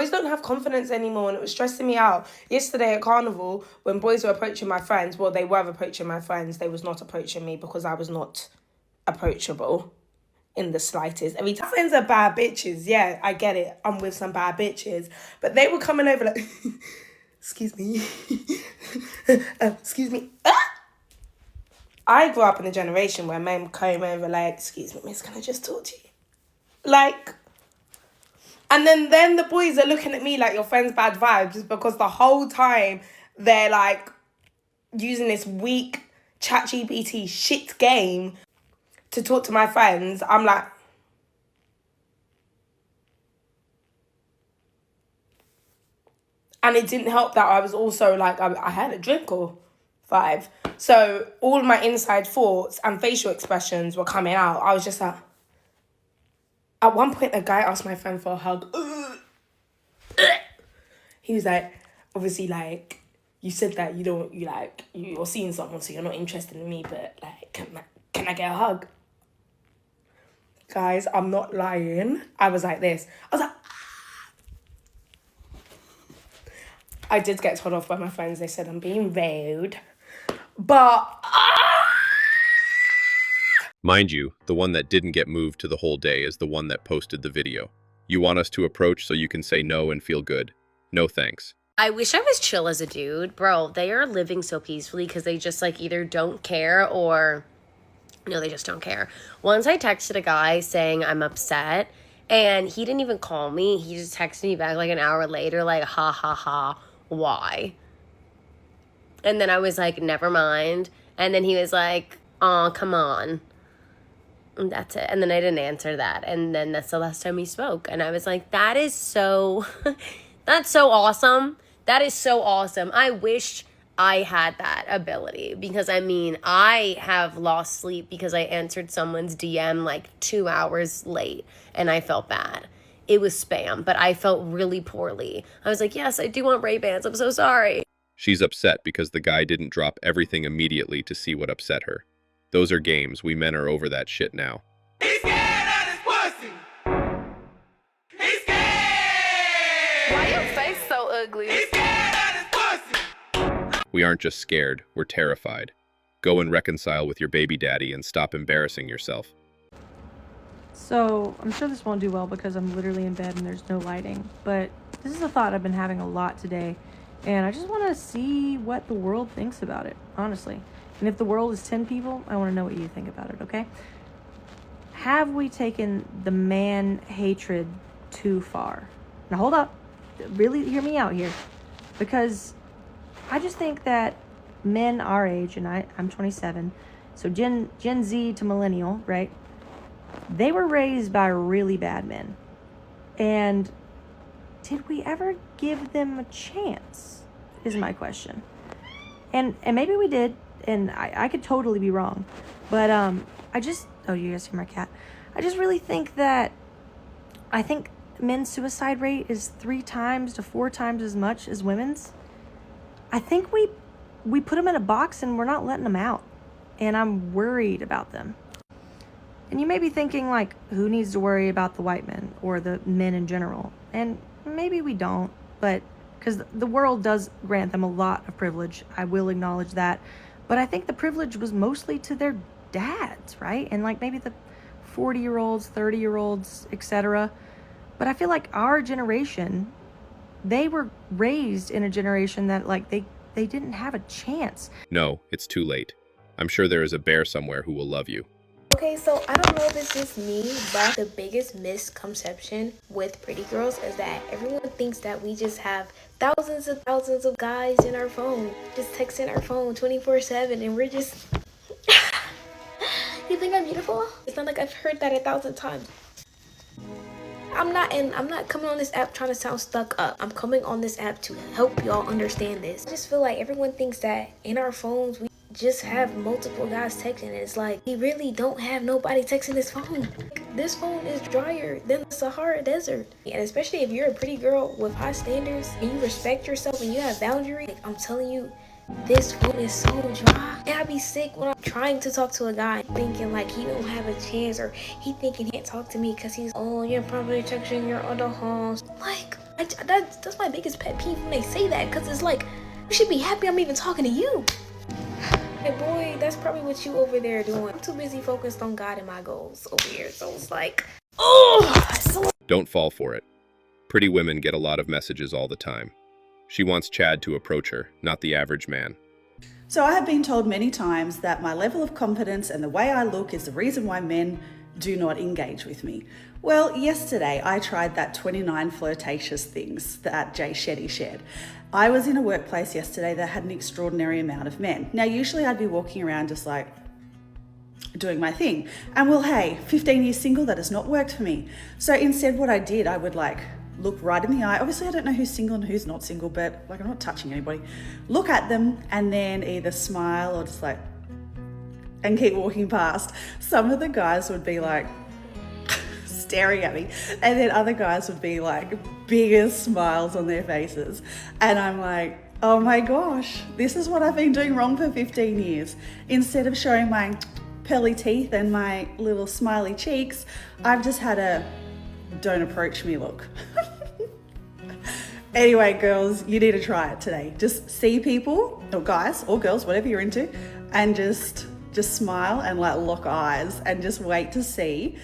Boys don't have confidence anymore, and it was stressing me out. Yesterday at Carnival, when boys were approaching my friends, well, they were approaching my friends. They was not approaching me because I was not approachable in the slightest. I mean, my friends are bad bitches. Yeah, I get it. I'm with some bad bitches. But they were coming over like, excuse me. Excuse me. Ah! I grew up in a generation where men came over like, excuse me, miss, can I just talk to you? Like, and then the boys are looking at me like your friend's bad vibes because the whole time they're like using this weak ChatGPT shit game to talk to my friends. I'm like, and it didn't help that I was also like, I had a drink or 5. So all of my inside thoughts and facial expressions were coming out. I was just like, at one point, a guy asked my friend for a hug. He was like, obviously, like, you said that you're seeing someone, so you're not interested in me, but like, can I get a hug? Guys, I'm not lying. I was like this. I was like, I did get told off by my friends. They said I'm being rude. But mind you, the one that didn't get moved to the whole day is the one that posted the video. You want us to approach so you can say no and feel good. No thanks. I wish I was chill as a dude. Bro, they are living so peacefully because they just like either don't care or no, they just don't care. Once I texted a guy saying I'm upset and he didn't even call me. He just texted me back like an hour later like, ha ha ha, why? And then I was like, never mind. And then he was like, oh, come on. And that's it. And then I didn't answer that. And then that's the last time we spoke. And I was like, that is so, that's so awesome. That is so awesome. I wish I had that ability because I mean, I have lost sleep because I answered someone's DM like 2 hours late and I felt bad. It was spam, but I felt really poorly. I was like, yes, I do want Ray-Bans. I'm so sorry. She's upset because the guy didn't drop everything immediately to see what upset her. Those are games. We men are over that shit now. He's scared of his pussy. He's scared. Why your face so ugly? He's scared of his pussy. We aren't just scared, we're terrified. Go and reconcile with your baby daddy and stop embarrassing yourself. So, I'm sure this won't do well because I'm literally in bed and there's no lighting, but this is a thought I've been having a lot today, and I just want to see what the world thinks about it, honestly. And if the world is 10 people, I want to know what you think about it, okay? Have we taken the man hatred too far? Now, hold up. Really hear me out here. Because I just think that men our age, and I'm 27, so Gen Z to millennial, right? They were raised by really bad men. And did we ever give them a chance, is my question. And maybe we did, and I could totally be wrong. But I just, oh, you guys hear my cat? I just really think that, I think men's suicide rate is 3 times to 4 times as much as women's. I think we put them in a box and we're not letting them out. And I'm worried about them. And you may be thinking, like, who needs to worry about the white men or the men in general? And maybe we don't, but because the world does grant them a lot of privilege. I will acknowledge that. But I think the privilege was mostly to their dads, right? And like maybe the 40-year-olds, 30-year-olds, etc. But I feel like our generation, they were raised in a generation that like they didn't have a chance. No, it's too late. I'm sure there is a bear somewhere who will love you. Okay, so I don't know if it's just me, but the biggest misconception with pretty girls is that everyone thinks that we just have thousands of guys in our phone, just texting our phone 24/7, and we're just... You think I'm beautiful? It's not like I've heard that 1,000 times. I'm not coming on this app trying to sound stuck up. I'm coming on this app to help y'all understand this. I just feel like everyone thinks that in our phones, we just have multiple guys texting, and it's like, we really don't have nobody texting this phone. This phone is drier than the Sahara Desert. And especially if you're a pretty girl with high standards and you respect yourself and you have boundaries, like, I'm telling you, this phone is so dry. And I'd be sick when I'm trying to talk to a guy thinking like he don't have a chance, or he thinking he can't talk to me because he's, oh, you're probably texting your other homes. Like, That's my biggest pet peeve when they say that, because it's like, you should be happy I'm even talking to you. Hey boy, that's probably what you over there doing. I'm too busy focused on God and my goals over here, so it's like, oh, Don't fall for it. Pretty women get a lot of messages all the time. She wants Chad to approach her, not the average man. So I have been told many times that my level of confidence and the way I look is the reason why men do not engage with me. Well, yesterday I tried that 29 flirtatious things that Jay Shetty shared. I was in a workplace yesterday that had an extraordinary amount of men. Now, usually I'd be walking around just like doing my thing. And well, hey, 15 years single, that has not worked for me. So instead what I did, I would like look right in the eye. Obviously, I don't know who's single and who's not single, but like I'm not touching anybody. Look at them and then either smile or just like, and keep walking past. Some of the guys would be like staring at me, and then other guys would be like biggest smiles on their faces. And I'm like, oh my gosh, this is what I've been doing wrong for 15 years. Instead of showing my pearly teeth and my little smiley cheeks, I've just had a don't approach me look. Anyway, girls, you need to try it today. Just see people, or guys, or girls, whatever you're into, and just smile and like lock eyes and just wait to see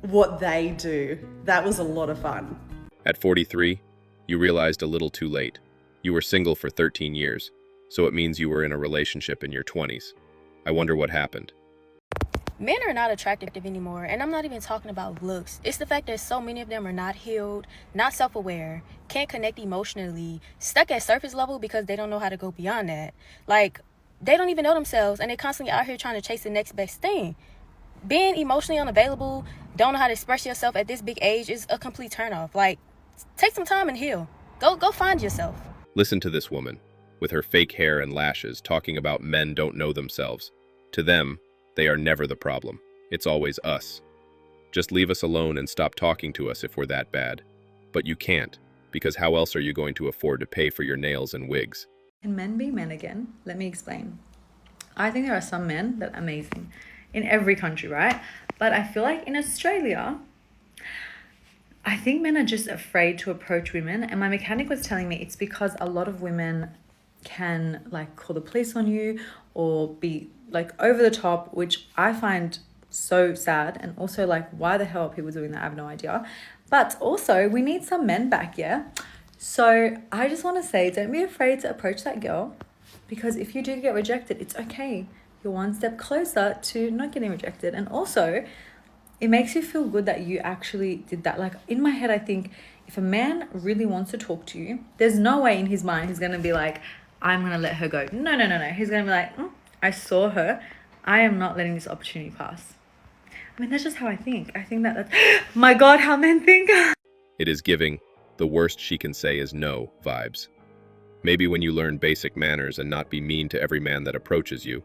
what they do. That was a lot of fun. At 43, you realized a little too late. You were single for 13 years, so it means you were in a relationship in your 20s. I wonder what happened. Men are not attractive anymore, and I'm not even talking about looks. It's the fact that so many of them are not healed, not self-aware, can't connect emotionally, stuck at surface level because they don't know how to go beyond that. Like, they don't even know themselves, and they're constantly out here trying to chase the next best thing. Being emotionally unavailable, don't know how to express yourself at this big age is a complete turnoff. Like, take some time and heal. Go find yourself. Listen to this woman, with her fake hair and lashes, talking about men don't know themselves. To them, they are never the problem. It's always us. Just leave us alone and stop talking to us if we're that bad. But you can't, because how else are you going to afford to pay for your nails and wigs? Can men be men again? Let me explain. I think there are some men that are amazing in every country, right? But I feel like in Australia, I think men are just afraid to approach women. And my mechanic was telling me it's because a lot of women can like call the police on you or be like over the top, which I find so sad. And also like, why the hell are people doing that? I have no idea. But also we need some men back, yeah? So I just want to say, don't be afraid to approach that girl, because if you do get rejected, it's okay. You're one step closer to not getting rejected. And also it makes you feel good that you actually did that. Like in my head, I think if a man really wants to talk to you, there's no way in his mind he's going to be like, I'm going to let her go. No. He's going to be like, I saw her. I am not letting this opportunity pass. I mean, that's just how I think. I think that's, my God, how men think. It is giving, the worst she can say is no vibes. Maybe when you learn basic manners and not be mean to every man that approaches you,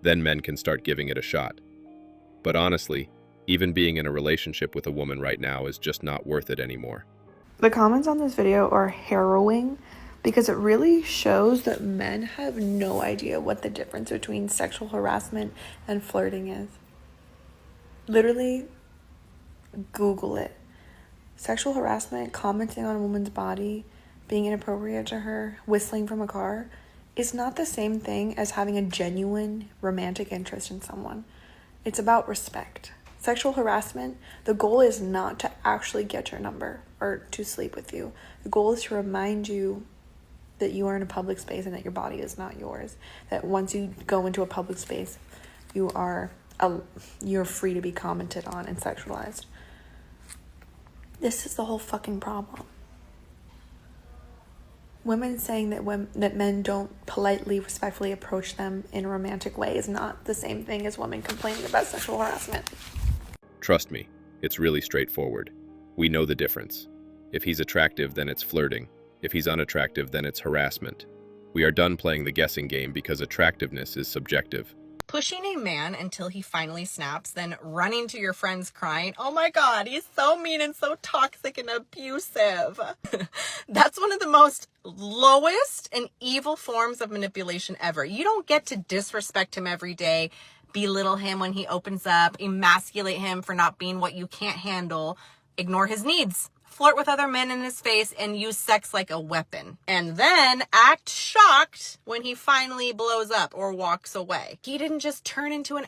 then men can start giving it a shot. But honestly, even being in a relationship with a woman right now is just not worth it anymore. The comments on this video are harrowing because it really shows that men have no idea what the difference between sexual harassment and flirting is. Literally, Google it. Sexual harassment, commenting on a woman's body, being inappropriate to her, whistling from a car, is not the same thing as having a genuine romantic interest in someone. It's about respect. Sexual harassment, the goal is not to actually get your number or to sleep with you. The goal is to remind you that you are in a public space and that your body is not yours. That once you go into a public space, you're free to be commented on and sexualized. This is the whole fucking problem. Women saying that men don't politely, respectfully approach them in a romantic way is not the same thing as women complaining about sexual harassment. Trust me, it's really straightforward. We know the difference. If he's attractive, then it's flirting. If he's unattractive, then it's harassment. We are done playing the guessing game because attractiveness is subjective. Pushing a man until he finally snaps, then running to your friends crying, oh my God, he's so mean and so toxic and abusive. That's one of the most lowest and evil forms of manipulation ever. You don't get to disrespect him every day, belittle him when he opens up, emasculate him for not being what you can't handle, ignore his needs, flirt with other men in his face, and use sex like a weapon. And then act shocked when he finally blows up or walks away. He didn't just turn into an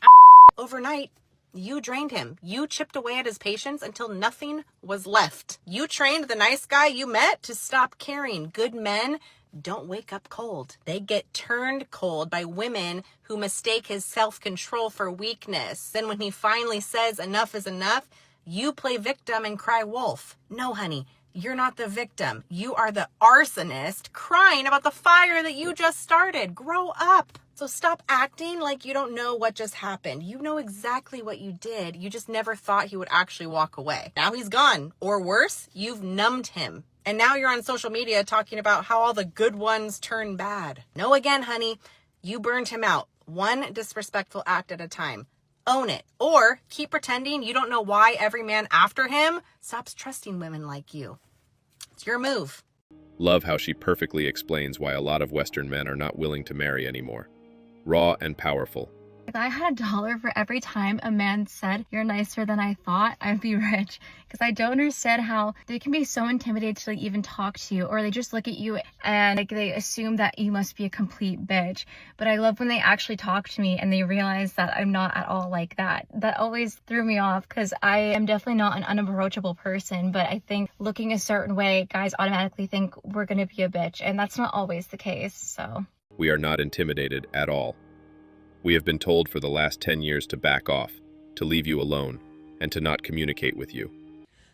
overnight. You drained him. You chipped away at his patience until nothing was left. You trained the nice guy you met to stop caring. Good men don't wake up cold. They get turned cold by women who mistake his self-control for weakness. Then when he finally says enough is enough, you play victim and cry wolf. No, honey, you're not the victim. You are the arsonist crying about the fire that you just started. Grow up. So stop acting like you don't know what just happened. You know exactly what you did. You just never thought he would actually walk away. Now he's gone. Or worse, you've numbed him. And now you're on social media talking about how all the good ones turn bad. No, again, honey, you burned him out. One disrespectful act at a time. Own it. Or keep pretending you don't know why every man after him stops trusting women like you. It's your move. Love how she perfectly explains why a lot of Western men are not willing to marry anymore. Raw and powerful. If I had $1 for every time a man said, "You're nicer than I thought," I'd be rich. Because I don't understand how they can be so intimidated to even talk to you, or they just look at you and they assume that you must be a complete bitch. But I love when they actually talk to me and they realize that I'm not at all like that. That always threw me off because I am definitely not an unapproachable person, but I think looking a certain way, guys automatically think we're going to be a bitch, and that's not always the case, so. We are not intimidated at all. We have been told for the last 10 years to back off, to leave you alone, and to not communicate with you.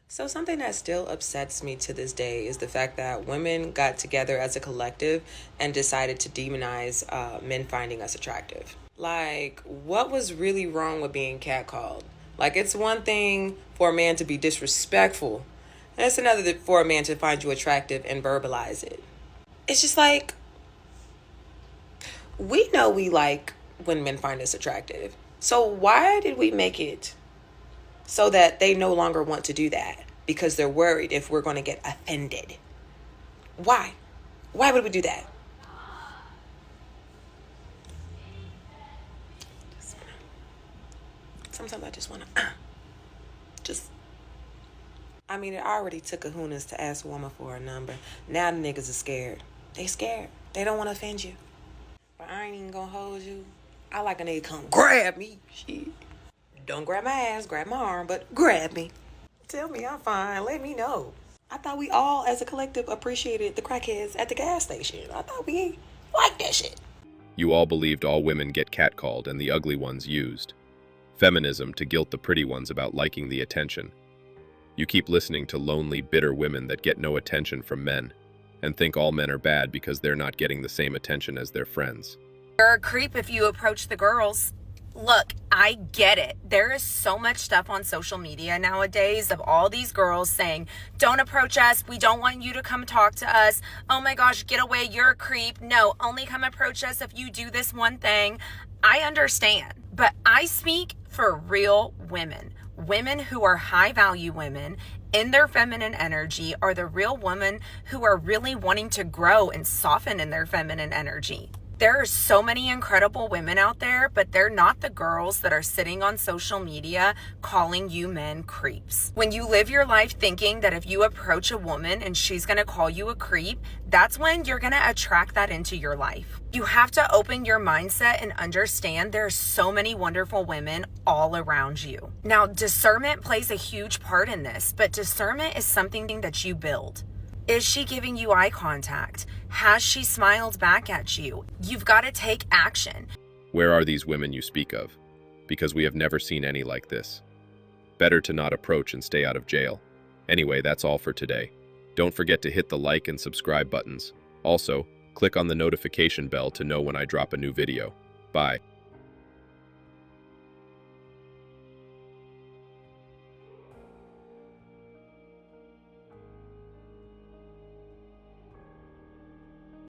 So something that still upsets me to this day is the fact that women got together as a collective and decided to demonize men finding us attractive. Like, what was really wrong with being catcalled? Like, it's one thing for a man to be disrespectful, and it's another for a man to find you attractive and verbalize it. It's just like, we know we like when men find us attractive. So why did we make it so that they no longer want to do that? Because they're worried if we're going to get offended. Why? Why would we do that? Sometimes I just want to I mean, it already took kahunas to ask a woman for a number. Now the niggas are scared. They scared. They don't want to offend you. But I ain't even gonna hold you. I like a nigga come grab me. Shit. Don't grab my ass, grab my arm, but grab me. Tell me I'm fine. Let me know. I thought we all, as a collective, appreciated the crackheads at the gas station. I thought we liked that shit. You all believed all women get catcalled and the ugly ones used. Feminism to guilt the pretty ones about liking the attention. You keep listening to lonely, bitter women that get no attention from men, and think all men are bad because they're not getting the same attention as their friends. You're a creep if you approach the girls. Look, I get it. There is so much stuff on social media nowadays of all these girls saying, "Don't approach us. We don't want you to come talk to us. Oh my gosh, get away. You're a creep. No, only come approach us if you do this one thing." I understand, but I speak for real women. Women who are high value women in their feminine energy are the real women who are really wanting to grow and soften in their feminine energy. There are so many incredible women out there, but they're not the girls that are sitting on social media calling you men creeps. When you live your life thinking that if you approach a woman and she's going to call you a creep, that's when you're going to attract that into your life. You have to open your mindset and understand there's so many wonderful women all around you. Now, discernment plays a huge part in this, but discernment is something that you build. Is she giving you eye contact? Has she smiled back at you? You've got to take action. Where are these women you speak of? Because we have never seen any like this. Better to not approach and stay out of jail. Anyway, that's all for today. Don't forget to hit the like and subscribe buttons. Also, click on the notification bell to know when I drop a new video. Bye.